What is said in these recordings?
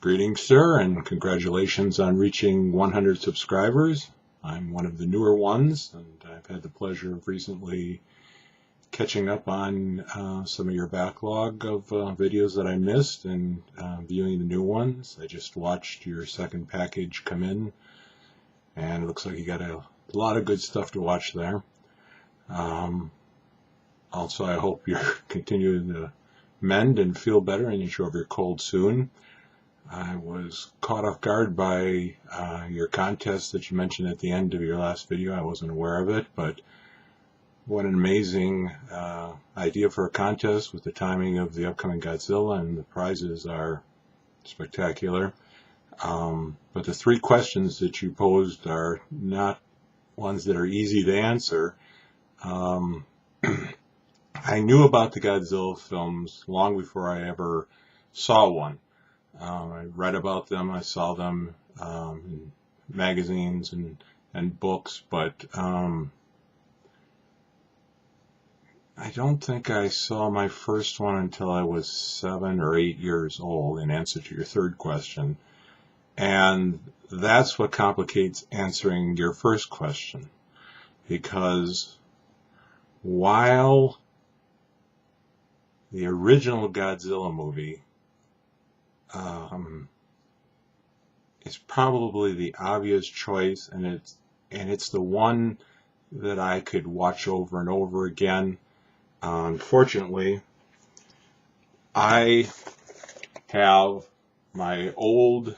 Greetings, sir, and congratulations on reaching 100 subscribers. I'm one of the newer ones, and I've had the pleasure of recently catching up on some of your backlog of videos that I missed and viewing the new ones. I just watched your second package come in, and it looks like you got a lot of good stuff to watch there. Also, I hope you're continuing to mend and feel better and you show up your cold soon. I was caught off guard by your contest that you mentioned at the end of your last video. I wasn't aware of it, but what an amazing idea for a contest with the timing of the upcoming Godzilla, and the prizes are spectacular. But the three questions that you posed are not ones that are easy to answer. I knew about the Godzilla films long before I ever saw one. I read about them, I saw them in magazines and books, but I don't think I saw my first one until I was 7 or 8 years old, in answer to your third question. And that's what complicates answering your first question, because while the original Godzilla movie is probably the obvious choice, and it's the one that I could watch over and over again. Unfortunately, I have my old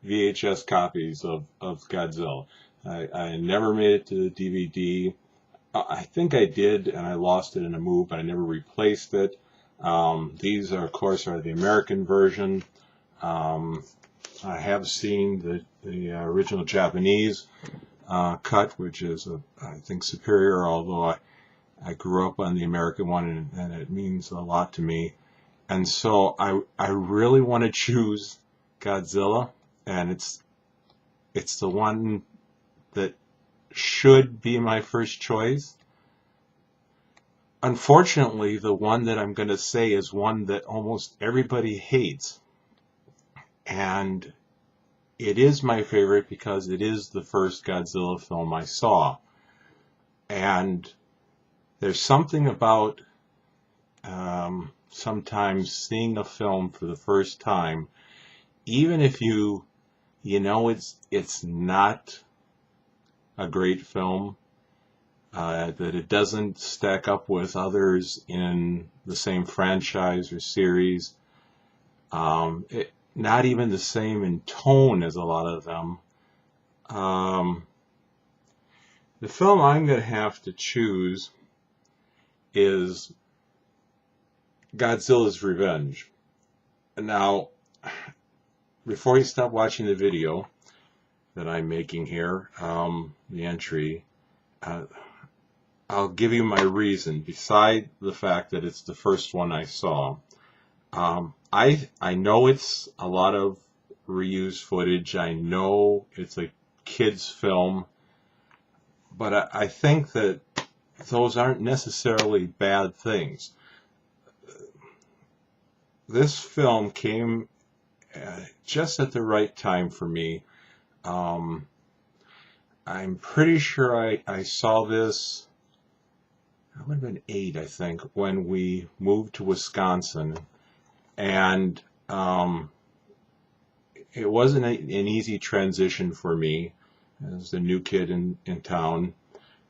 VHS copies of Godzilla. I never made it to the DVD. I think I did, and I lost it in a move, but I never replaced it. These are, of course, are the American version. I have seen the original Japanese cut, which is, I think, superior, although I grew up on the American one, and it means a lot to me. And so I really want to choose Godzilla, and it's the one that should be my first choice. Unfortunately, the one that I'm going to say is one that almost everybody hates. And it is my favorite because it is the first Godzilla film I saw. And there's something about sometimes seeing a film for the first time, even if you know it's not a great film, that it doesn't stack up with others in the same franchise or series, not even the same in tone as a lot of them. The film I'm going to have to choose is Godzilla's Revenge. Now, before you stop watching the video that I'm making here, the entry, I'll give you my reason, beside the fact that it's the first one I saw. I know it's a lot of reused footage. I know it's a kid's film, but I think that those aren't necessarily bad things. This film came just at the right time for me. I'm pretty sure I saw this, I would have been 8, I think, when we moved to Wisconsin, and it wasn't an easy transition for me as a new kid in town.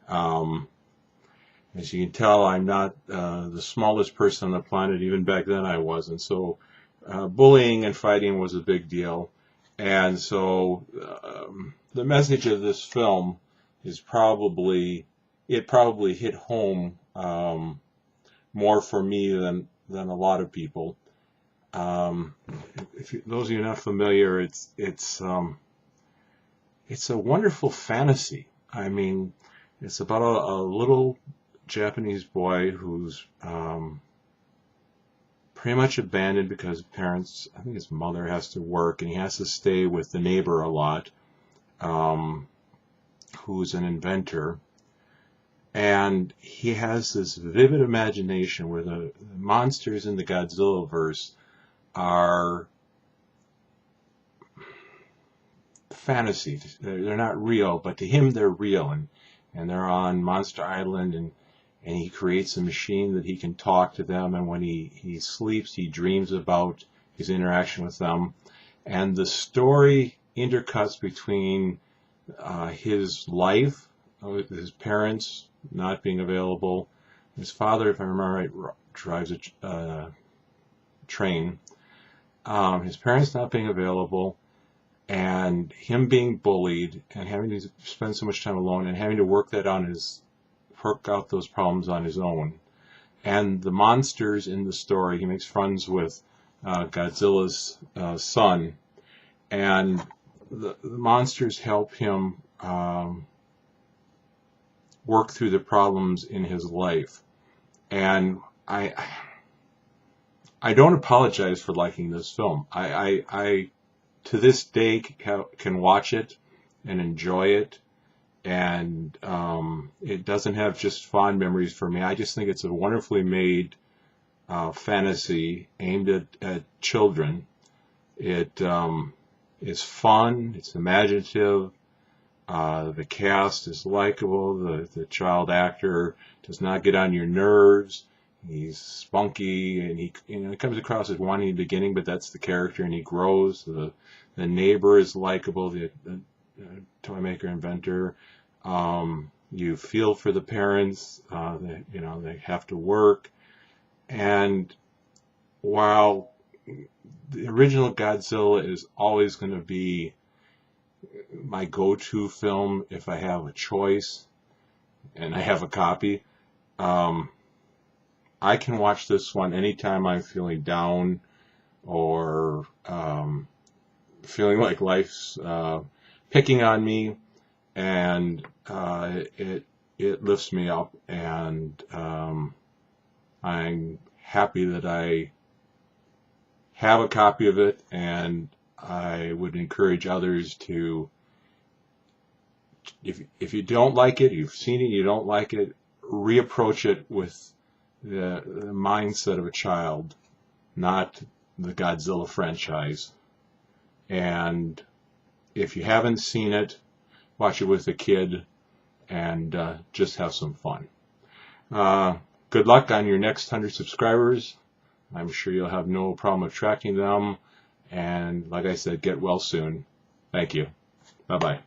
As you can tell, I'm not the smallest person on the planet. Even back then I wasn't. So bullying and fighting was a big deal. And so the message of this film is probably hit home more for me than a lot of people. Those of you not familiar, it's a wonderful fantasy. I mean, it's about a little Japanese boy who's pretty much abandoned because parents, I think his mother has to work, and he has to stay with the neighbor a lot, who's an inventor. And he has this vivid imagination where the monsters in the Godzilla verse are fantasy. They're not real, but to him they're real, and they're on Monster Island, and he creates a machine that he can talk to them, and when he sleeps, he dreams about his interaction with them. And the story intercuts between his life, with his parents not being available. His father, if I remember right, drives a train. His parents not being available, and him being bullied, and having to spend so much time alone, and having to work out those problems on his own. And the monsters in the story, he makes friends with Godzilla's son, and the monsters help him work through the problems in his life. And I don't apologize for liking this film. I to this day can watch it and enjoy it, and it doesn't have just fond memories for me. I just think it's a wonderfully made fantasy aimed at children. It is fun, it's imaginative, the cast is likable, the child actor does not get on your nerves. He's spunky, and he comes across as whiny in the beginning, but that's the character, and he grows. The neighbor is likable, the toy maker inventor. You feel for the parents. They have to work, and while the original Godzilla is always going to be my go-to film if I have a choice and I have a copy, I can watch this one anytime I'm feeling down or feeling like life's picking on me, and it lifts me up, and I'm happy that I have a copy of it, and I would encourage others to, if you don't like it, you've seen it, you don't like it, reapproach it with the mindset of a child, not the Godzilla franchise. And if you haven't seen it, watch it with a kid and just have some fun. Good luck on your next 100 subscribers. I'm sure you'll have no problem attracting them. And like I said, get well soon. Thank you. Bye-bye.